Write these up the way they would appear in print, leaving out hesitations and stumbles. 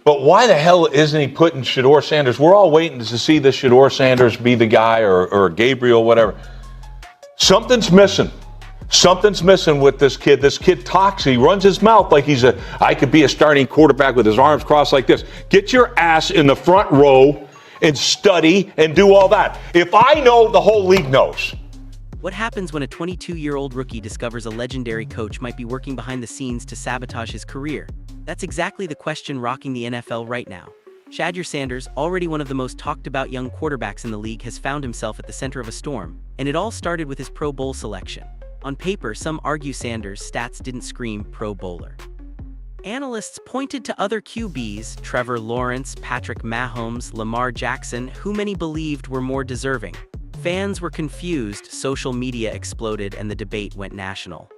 But why the hell isn't he putting Shedeur Sanders? We're all waiting to see the Shedeur Sanders be the guy or Gabriel, whatever. Something's missing. Something's missing with this kid. This kid talks. He runs his mouth like I could be a starting quarterback with his arms crossed like this. Get your ass in the front row and study and do all that. If I know, the whole league knows. What happens when a 22-year-old rookie discovers a legendary coach might be working behind the scenes to sabotage his career? That's exactly the question rocking the NFL right now. Shedeur Sanders, already one of the most talked-about young quarterbacks in the league, has found himself at the center of a storm, and it all started with his Pro Bowl selection. On paper, some argue Sanders' stats didn't scream Pro Bowler. Analysts pointed to other QBs, Trevor Lawrence, Patrick Mahomes, Lamar Jackson, who many believed were more deserving. Fans were confused, social media exploded, and the debate went national.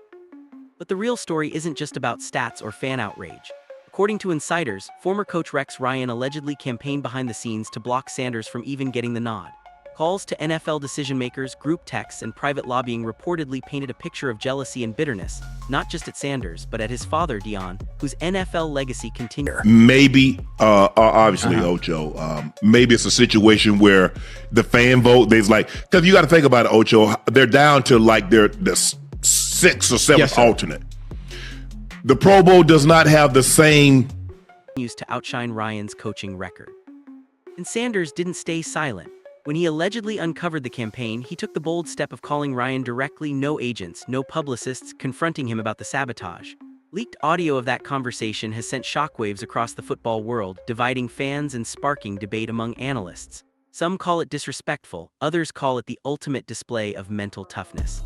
But the real story isn't just about stats or fan outrage. According to insiders, former coach Rex Ryan allegedly campaigned behind the scenes to block Sanders from even getting the nod. Calls to NFL decision-makers, group texts, and private lobbying reportedly painted a picture of jealousy and bitterness, not just at Sanders, but at his father, Deion, whose NFL legacy continues. Maybe, obviously, Ocho, maybe it's a situation where the fan vote, there's like, because you got to think about it, Ocho, they're down to like the sixth or seventh alternate. The Pro Bowl does not have the same... ...used to outshine Ryan's coaching record. And Sanders didn't stay silent. When he allegedly uncovered the campaign, he took the bold step of calling Ryan directly, no agents, no publicists, confronting him about the sabotage. Leaked audio of that conversation has sent shockwaves across the football world, dividing fans and sparking debate among analysts. Some call it disrespectful, others call it the ultimate display of mental toughness.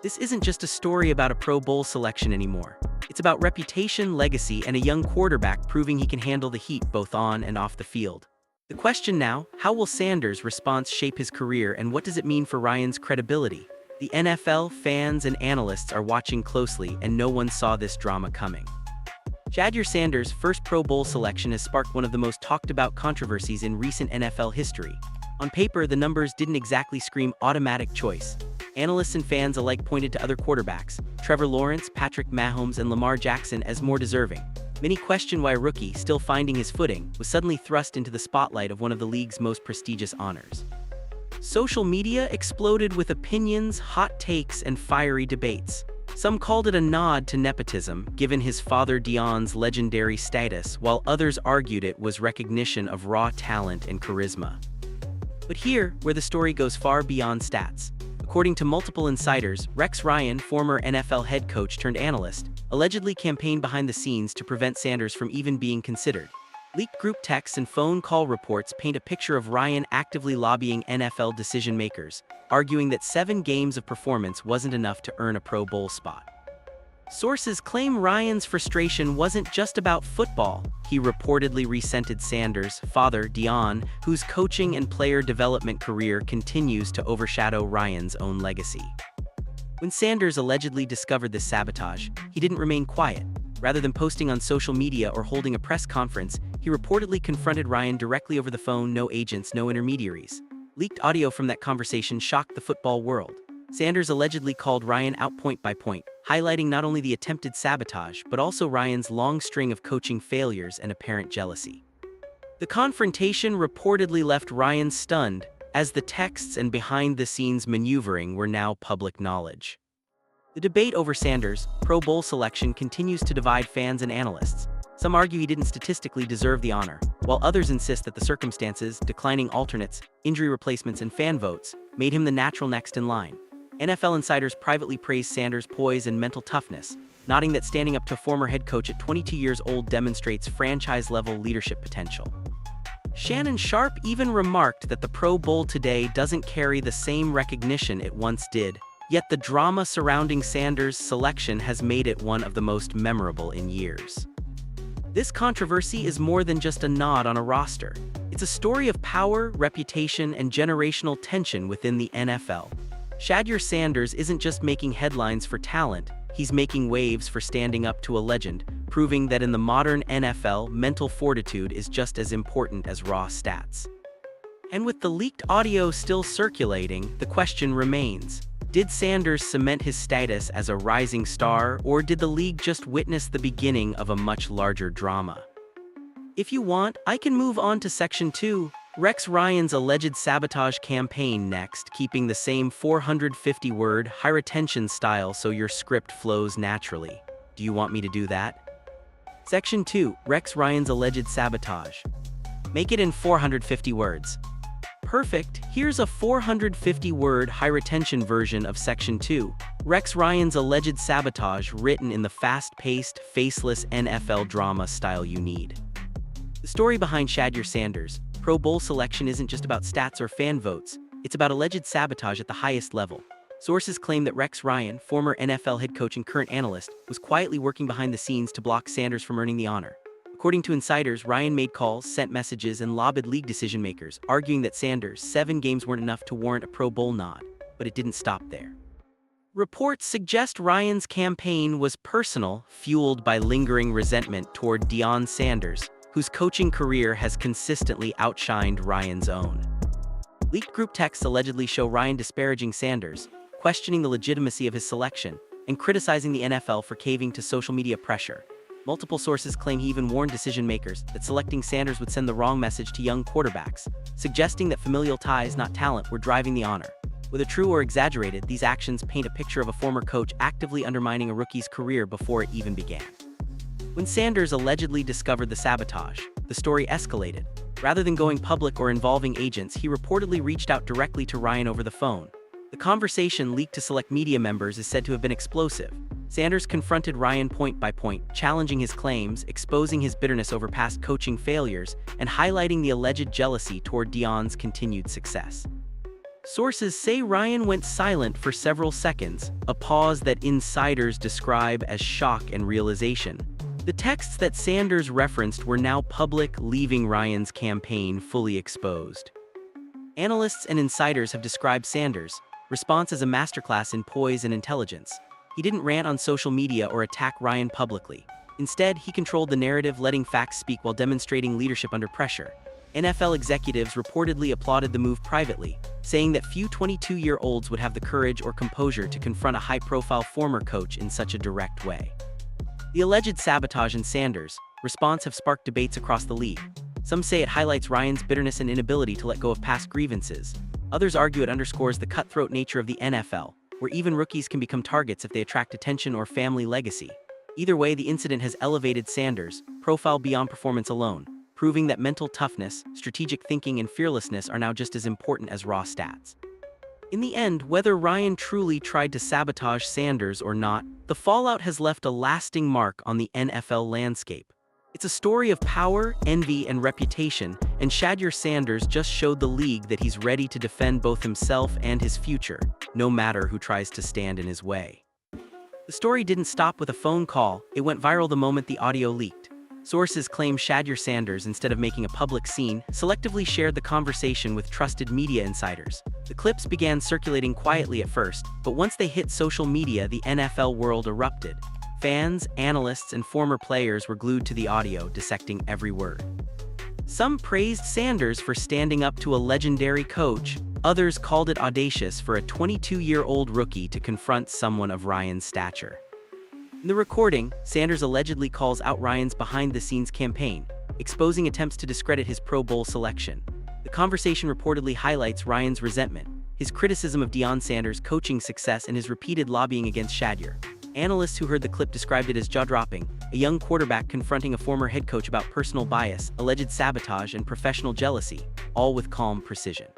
This isn't just a story about a Pro Bowl selection anymore. It's about reputation, legacy, and a young quarterback proving he can handle the heat both on and off the field. The question now, how will Sanders' response shape his career, and what does it mean for Ryan's credibility? The NFL, fans, and analysts are watching closely, and no one saw this drama coming. Shedeur Sanders' first Pro Bowl selection has sparked one of the most talked-about controversies in recent NFL history. On paper, the numbers didn't exactly scream automatic choice. Analysts and fans alike pointed to other quarterbacks, Trevor Lawrence, Patrick Mahomes, and Lamar Jackson, as more deserving. Many questioned why a rookie, still finding his footing, was suddenly thrust into the spotlight of one of the league's most prestigious honors. Social media exploded with opinions, hot takes, and fiery debates. Some called it a nod to nepotism, given his father Deion's legendary status, while others argued it was recognition of raw talent and charisma. But here, where the story goes far beyond stats. According to multiple insiders, Rex Ryan, former NFL head coach turned analyst, allegedly campaigned behind the scenes to prevent Sanders from even being considered. Leaked group texts and phone call reports paint a picture of Ryan actively lobbying NFL decision-makers, arguing that 7 games of performance wasn't enough to earn a Pro Bowl spot. Sources claim Ryan's frustration wasn't just about football. He reportedly resented Sanders' father, Deion, whose coaching and player development career continues to overshadow Ryan's own legacy. When Sanders allegedly discovered this sabotage, he didn't remain quiet. Rather than posting on social media or holding a press conference, he reportedly confronted Ryan directly over the phone, no agents, no intermediaries. Leaked audio from that conversation shocked the football world. Sanders allegedly called Ryan out point by point, highlighting not only the attempted sabotage, but also Ryan's long string of coaching failures and apparent jealousy. The confrontation reportedly left Ryan stunned, as the texts and behind-the-scenes maneuvering were now public knowledge. The debate over Sanders' Pro Bowl selection continues to divide fans and analysts. Some argue he didn't statistically deserve the honor, while others insist that the circumstances, declining alternates, injury replacements, and fan votes, made him the natural next in line. NFL insiders privately praised Sanders' poise and mental toughness, noting that standing up to a former head coach at 22 years old demonstrates franchise-level leadership potential. Shannon Sharpe even remarked that the Pro Bowl today doesn't carry the same recognition it once did, yet the drama surrounding Sanders' selection has made it one of the most memorable in years. This controversy is more than just a nod on a roster. It's a story of power, reputation, and generational tension within the NFL. Shedeur Sanders isn't just making headlines for talent, he's making waves for standing up to a legend, proving that in the modern NFL, mental fortitude is just as important as raw stats. And with the leaked audio still circulating, the question remains, did Sanders cement his status as a rising star, or did the league just witness the beginning of a much larger drama? If you want, I can move on to Section 2, Rex Ryan's alleged sabotage campaign next, keeping the same 450-word, high-retention style so your script flows naturally. Do you want me to do that? Section 2, Rex Ryan's alleged sabotage. Make it in 450 words. Perfect. Here's a 450-word, high-retention version of Section 2, Rex Ryan's alleged sabotage, written in the fast-paced, faceless NFL drama style you need. The story behind Shedeur Sanders' Pro Bowl selection isn't just about stats or fan votes, it's about alleged sabotage at the highest level. Sources claim that Rex Ryan, former NFL head coach and current analyst, was quietly working behind the scenes to block Sanders from earning the honor. According to insiders, Ryan made calls, sent messages, and lobbied league decision-makers, arguing that Sanders' 7 games weren't enough to warrant a Pro Bowl nod. But it didn't stop there. Reports suggest Ryan's campaign was personal, fueled by lingering resentment toward Deion Sanders, whose coaching career has consistently outshined Ryan's own. Leaked group texts allegedly show Ryan disparaging Sanders, questioning the legitimacy of his selection, and criticizing the NFL for caving to social media pressure. Multiple sources claim he even warned decision-makers that selecting Sanders would send the wrong message to young quarterbacks, suggesting that familial ties, not talent, were driving the honor. Whether true or exaggerated, these actions paint a picture of a former coach actively undermining a rookie's career before it even began. When Sanders allegedly discovered the sabotage, the story escalated. Rather than going public or involving agents, he reportedly reached out directly to Ryan over the phone. The conversation, leaked to select media members, is said to have been explosive. Sanders confronted Ryan point by point, challenging his claims, exposing his bitterness over past coaching failures, and highlighting the alleged jealousy toward Deion's continued success. Sources say Ryan went silent for several seconds, a pause that insiders describe as shock and realization. The texts that Sanders referenced were now public, leaving Ryan's campaign fully exposed. Analysts and insiders have described Sanders' response as a masterclass in poise and intelligence. He didn't rant on social media or attack Ryan publicly. Instead, he controlled the narrative, letting facts speak while demonstrating leadership under pressure. NFL executives reportedly applauded the move privately, saying that few 22-year-olds would have the courage or composure to confront a high-profile former coach in such a direct way. The alleged sabotage in Sanders' response have sparked debates across the league. Some say it highlights Ryan's bitterness and inability to let go of past grievances. Others argue it underscores the cutthroat nature of the NFL, where even rookies can become targets if they attract attention or family legacy. Either way, the incident has elevated Sanders' profile beyond performance alone, proving that mental toughness, strategic thinking, and fearlessness are now just as important as raw stats. In the end, whether Ryan truly tried to sabotage Sanders or not, the fallout has left a lasting mark on the NFL landscape. It's a story of power, envy, and reputation, and Shedeur Sanders just showed the league that he's ready to defend both himself and his future, no matter who tries to stand in his way. The story didn't stop with a phone call, it went viral the moment the audio leaked. Sources claim Shedeur Sanders, instead of making a public scene, selectively shared the conversation with trusted media insiders. The clips began circulating quietly at first, but once they hit social media, the NFL world erupted. Fans, analysts, and former players were glued to the audio, dissecting every word. Some praised Sanders for standing up to a legendary coach. Others called it audacious for a 22-year-old rookie to confront someone of Ryan's stature. In the recording, Sanders allegedly calls out Ryan's behind-the-scenes campaign, exposing attempts to discredit his Pro Bowl selection. The conversation reportedly highlights Ryan's resentment, his criticism of Deion Sanders' coaching success, and his repeated lobbying against Shedeur. Analysts who heard the clip described it as jaw-dropping, a young quarterback confronting a former head coach about personal bias, alleged sabotage, and professional jealousy, all with calm precision.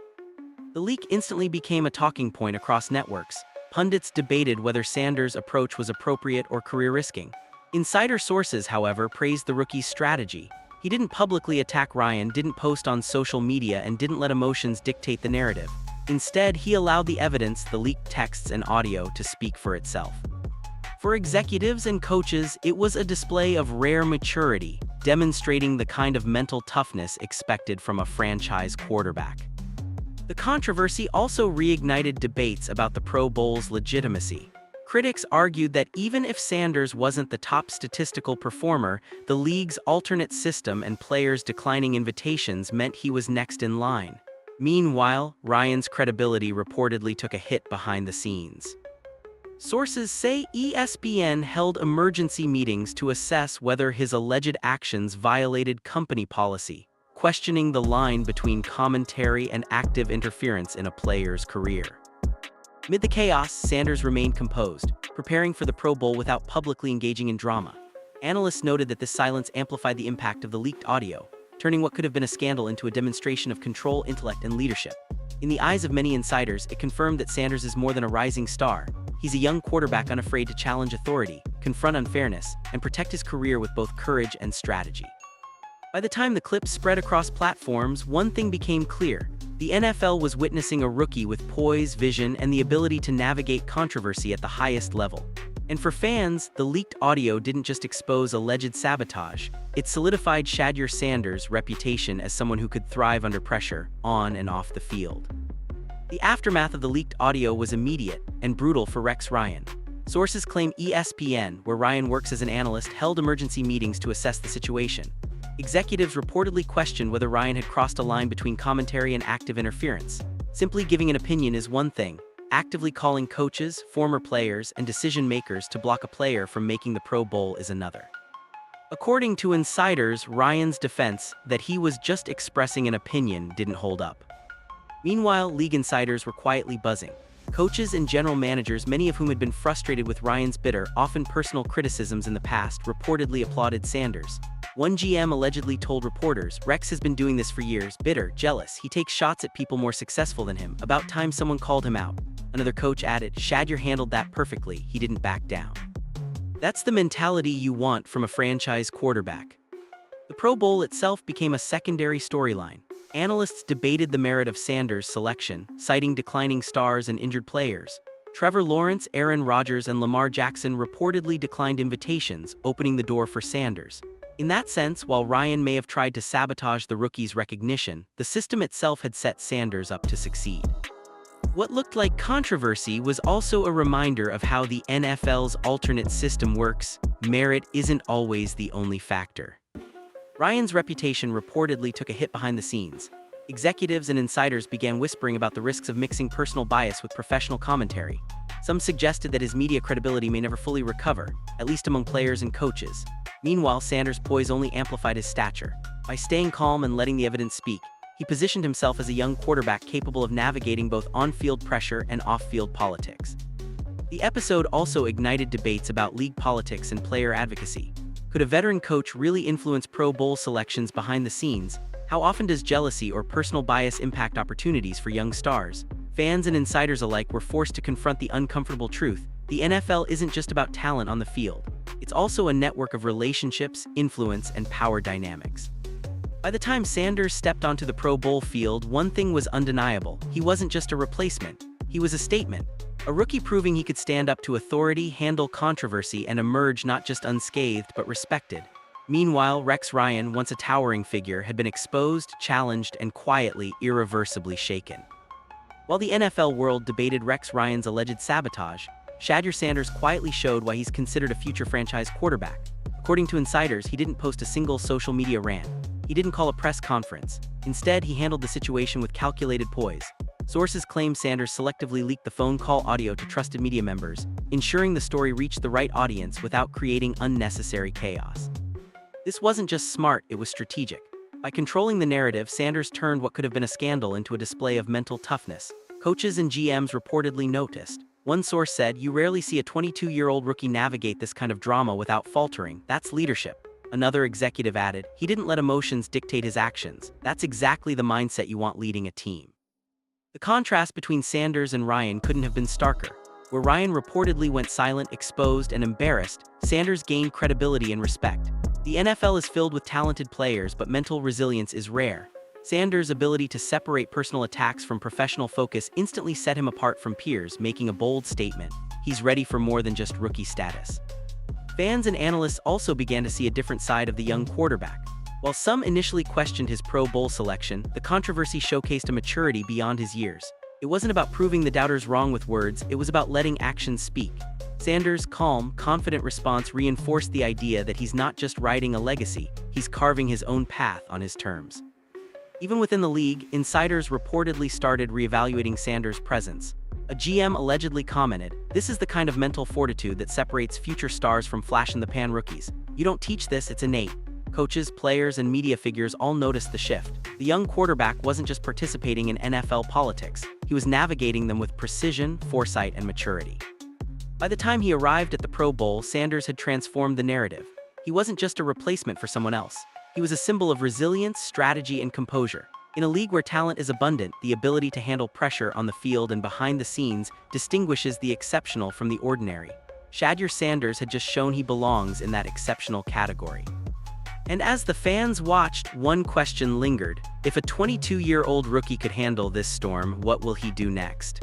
The leak instantly became a talking point across networks. Pundits debated whether Sanders' approach was appropriate or career-risking. Insider sources, however, praised the rookie's strategy. He didn't publicly attack Ryan, didn't post on social media, and didn't let emotions dictate the narrative. Instead, he allowed the evidence, the leaked texts and audio, to speak for itself. For executives and coaches, it was a display of rare maturity, demonstrating the kind of mental toughness expected from a franchise quarterback. The controversy also reignited debates about the Pro Bowl's legitimacy. Critics argued that even if Sanders wasn't the top statistical performer, the league's alternate system and players declining invitations meant he was next in line. Meanwhile, Ryan's credibility reportedly took a hit behind the scenes. Sources say ESPN held emergency meetings to assess whether his alleged actions violated company policy, questioning the line between commentary and active interference in a player's career. Amid the chaos, Sanders remained composed, preparing for the Pro Bowl without publicly engaging in drama. Analysts noted that this silence amplified the impact of the leaked audio, turning what could have been a scandal into a demonstration of control, intellect, and leadership. In the eyes of many insiders, it confirmed that Sanders is more than a rising star. He's a young quarterback unafraid to challenge authority, confront unfairness, and protect his career with both courage and strategy. By the time the clip spread across platforms, one thing became clear. The NFL was witnessing a rookie with poise, vision, and the ability to navigate controversy at the highest level. And for fans, the leaked audio didn't just expose alleged sabotage, it solidified Shedeur Sanders' reputation as someone who could thrive under pressure, on and off the field. The aftermath of the leaked audio was immediate and brutal for Rex Ryan. Sources claim ESPN, where Ryan works as an analyst, held emergency meetings to assess the situation. Executives reportedly questioned whether Ryan had crossed a line between commentary and active interference. Simply giving an opinion is one thing. Actively calling coaches, former players, and decision-makers to block a player from making the Pro Bowl is another. According to insiders, Ryan's defense that he was just expressing an opinion didn't hold up. Meanwhile, league insiders were quietly buzzing. Coaches and general managers, many of whom had been frustrated with Ryan's bitter, often personal criticisms in the past, reportedly applauded Sanders. One GM allegedly told reporters, "Rex has been doing this for years, bitter, jealous, he takes shots at people more successful than him, about time someone called him out." Another coach added, "Shedeur handled that perfectly, he didn't back down." That's the mentality you want from a franchise quarterback. The Pro Bowl itself became a secondary storyline. Analysts debated the merit of Sanders' selection, citing declining stars and injured players. Trevor Lawrence, Aaron Rodgers, and Lamar Jackson reportedly declined invitations, opening the door for Sanders. In that sense, while Ryan may have tried to sabotage the rookie's recognition, the system itself had set Sanders up to succeed. What looked like controversy was also a reminder of how the NFL's alternate system works. Merit isn't always the only factor. Ryan's reputation reportedly took a hit behind the scenes. Executives and insiders began whispering about the risks of mixing personal bias with professional commentary. Some suggested that his media credibility may never fully recover, at least among players and coaches. Meanwhile, Sanders' poise only amplified his stature. By staying calm and letting the evidence speak, he positioned himself as a young quarterback capable of navigating both on-field pressure and off-field politics. The episode also ignited debates about league politics and player advocacy. Could a veteran coach really influence Pro Bowl selections behind the scenes? How often does jealousy or personal bias impact opportunities for young stars? Fans and insiders alike were forced to confront the uncomfortable truth. The NFL isn't just about talent on the field. It's also a network of relationships, influence, and power dynamics. By the time Sanders stepped onto the Pro Bowl field, one thing was undeniable. He wasn't just a replacement. He was a statement. A rookie proving he could stand up to authority, handle controversy, and emerge not just unscathed but respected. Meanwhile, Rex Ryan, once a towering figure, had been exposed, challenged, and quietly, irreversibly shaken. While the NFL world debated Rex Ryan's alleged sabotage, Shedeur Sanders quietly showed why he's considered a future franchise quarterback. According to insiders, he didn't post a single social media rant. He didn't call a press conference. Instead, he handled the situation with calculated poise. Sources claim Sanders selectively leaked the phone call audio to trusted media members, ensuring the story reached the right audience without creating unnecessary chaos. This wasn't just smart, it was strategic. By controlling the narrative, Sanders turned what could have been a scandal into a display of mental toughness. Coaches and GMs reportedly noticed. One source said, "You rarely see a 22-year-old rookie navigate this kind of drama without faltering. That's leadership." Another executive added, "He didn't let emotions dictate his actions. That's exactly the mindset you want leading a team." The contrast between Sanders and Ryan couldn't have been starker. Where Ryan reportedly went silent, exposed, and embarrassed, Sanders gained credibility and respect. The NFL is filled with talented players, but mental resilience is rare. Sanders' ability to separate personal attacks from professional focus instantly set him apart from peers, making a bold statement. He's ready for more than just rookie status. Fans and analysts also began to see a different side of the young quarterback. While some initially questioned his Pro Bowl selection, the controversy showcased a maturity beyond his years. It wasn't about proving the doubters wrong with words, it was about letting actions speak. Sanders' calm, confident response reinforced the idea that he's not just writing a legacy, he's carving his own path on his terms. Even within the league, insiders reportedly started reevaluating Sanders' presence. A GM allegedly commented, "This is the kind of mental fortitude that separates future stars from flash-in-the-pan rookies. You don't teach this, it's innate." Coaches, players, and media figures all noticed the shift. The young quarterback wasn't just participating in NFL politics, he was navigating them with precision, foresight, and maturity. By the time he arrived at the Pro Bowl, Sanders had transformed the narrative. He wasn't just a replacement for someone else. He was a symbol of resilience, strategy, and composure. In a league where talent is abundant, the ability to handle pressure on the field and behind the scenes distinguishes the exceptional from the ordinary. Shedeur Sanders had just shown he belongs in that exceptional category. And as the fans watched, one question lingered. If a 22-year-old rookie could handle this storm, what will he do next?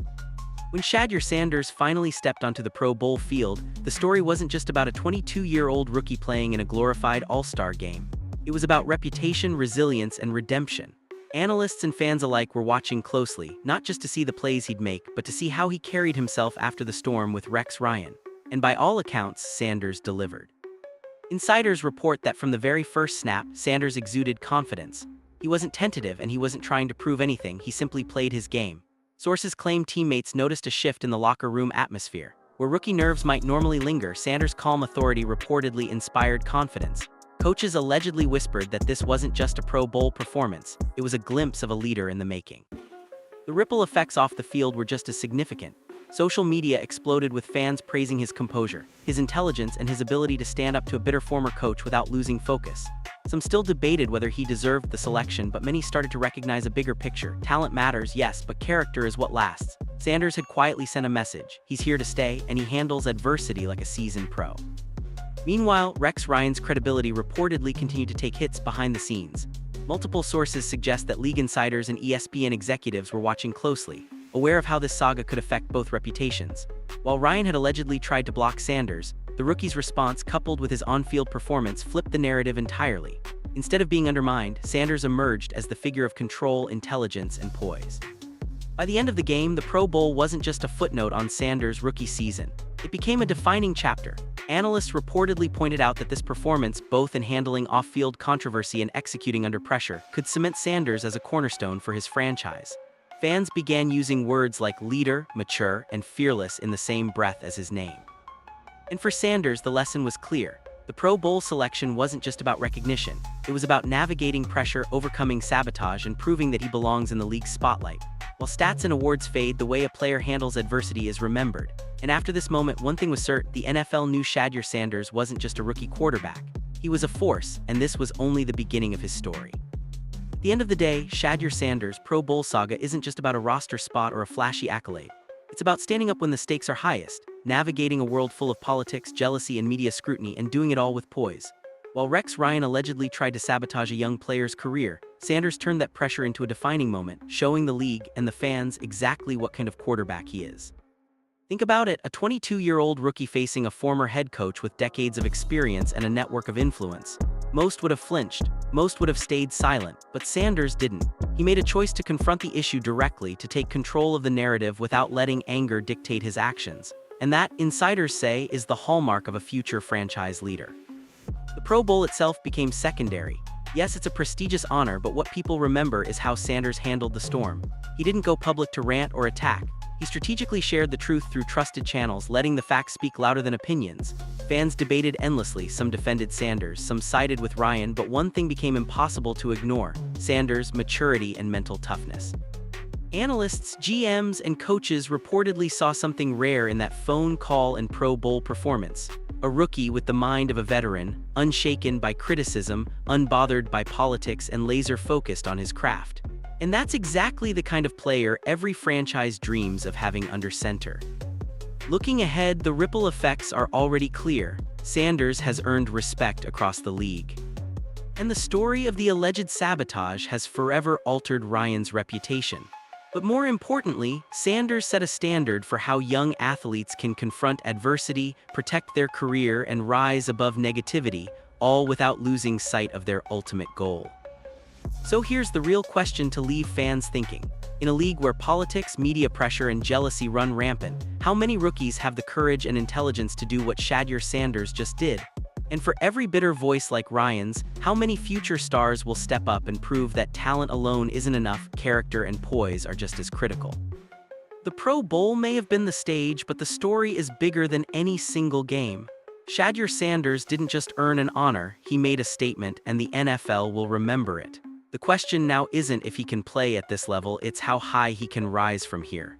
When Shedeur Sanders finally stepped onto the Pro Bowl field, the story wasn't just about a 22-year-old rookie playing in a glorified all-star game. It was about reputation, resilience, and redemption. Analysts and fans alike were watching closely, not just to see the plays he'd make, but to see how he carried himself after the storm with Rex Ryan. And by all accounts, Sanders delivered. Insiders report that from the very first snap, Sanders exuded confidence. He wasn't tentative and he wasn't trying to prove anything, he simply played his game. Sources claim teammates noticed a shift in the locker room atmosphere. Where rookie nerves might normally linger, Sanders' calm authority reportedly inspired confidence. Coaches allegedly whispered that this wasn't just a Pro Bowl performance, it was a glimpse of a leader in the making. The ripple effects off the field were just as significant. Social media exploded with fans praising his composure, his intelligence, and his ability to stand up to a bitter former coach without losing focus. Some still debated whether he deserved the selection, but many started to recognize a bigger picture. Talent matters, yes, but character is what lasts. Sanders had quietly sent a message. He's here to stay, and he handles adversity like a seasoned pro. Meanwhile, Rex Ryan's credibility reportedly continued to take hits behind the scenes. Multiple sources suggest that league insiders and ESPN executives were watching closely, aware of how this saga could affect both reputations. While Ryan had allegedly tried to block Sanders, the rookie's response, coupled with his on-field performance, flipped the narrative entirely. Instead of being undermined, Sanders emerged as the figure of control, intelligence, and poise. By the end of the game, the Pro Bowl wasn't just a footnote on Sanders' rookie season. It became a defining chapter. Analysts reportedly pointed out that this performance, both in handling off-field controversy and executing under pressure, could cement Sanders as a cornerstone for his franchise. Fans began using words like leader, mature, and fearless in the same breath as his name. And for Sanders, the lesson was clear. The Pro Bowl selection wasn't just about recognition. It was about navigating pressure, overcoming sabotage, and proving that he belongs in the league's spotlight. While stats and awards fade, the way a player handles adversity is remembered. And after this moment, one thing was certain: the NFL knew Shedeur Sanders wasn't just a rookie quarterback. He was a force, and this was only the beginning of his story. At the end of the day, Shedeur Sanders' Pro Bowl saga isn't just about a roster spot or a flashy accolade. It's about standing up when the stakes are highest, navigating a world full of politics, jealousy, and media scrutiny, and doing it all with poise. While Rex Ryan allegedly tried to sabotage a young player's career, Sanders turned that pressure into a defining moment, showing the league and the fans exactly what kind of quarterback he is. Think about it, a 22-year-old rookie facing a former head coach with decades of experience and a network of influence. Most would have flinched, most would have stayed silent, but Sanders didn't. He made a choice to confront the issue directly, to take control of the narrative without letting anger dictate his actions. And that, insiders say, is the hallmark of a future franchise leader. The Pro Bowl itself became secondary. Yes, it's a prestigious honor, but what people remember is how Sanders handled the storm. He didn't go public to rant or attack. He strategically shared the truth through trusted channels, letting the facts speak louder than opinions. Fans debated endlessly, some defended Sanders, some sided with Ryan, but one thing became impossible to ignore: Sanders' maturity and mental toughness. Analysts, GMs, and coaches reportedly saw something rare in that phone call and Pro Bowl performance. A rookie with the mind of a veteran, unshaken by criticism, unbothered by politics, and laser-focused on his craft. And that's exactly the kind of player every franchise dreams of having under center. Looking ahead, the ripple effects are already clear. Sanders has earned respect across the league. And the story of the alleged sabotage has forever altered Ryan's reputation. But more importantly, Sanders set a standard for how young athletes can confront adversity, protect their career, and rise above negativity, all without losing sight of their ultimate goal. So here's the real question to leave fans thinking. In a league where politics, media pressure, and jealousy run rampant, how many rookies have the courage and intelligence to do what Shedeur Sanders just did? And for every bitter voice like Ryan's, how many future stars will step up and prove that talent alone isn't enough, character and poise are just as critical? The Pro Bowl may have been the stage, but the story is bigger than any single game. Shedeur Sanders didn't just earn an honor, he made a statement, and the NFL will remember it. The question now isn't if he can play at this level, it's how high he can rise from here.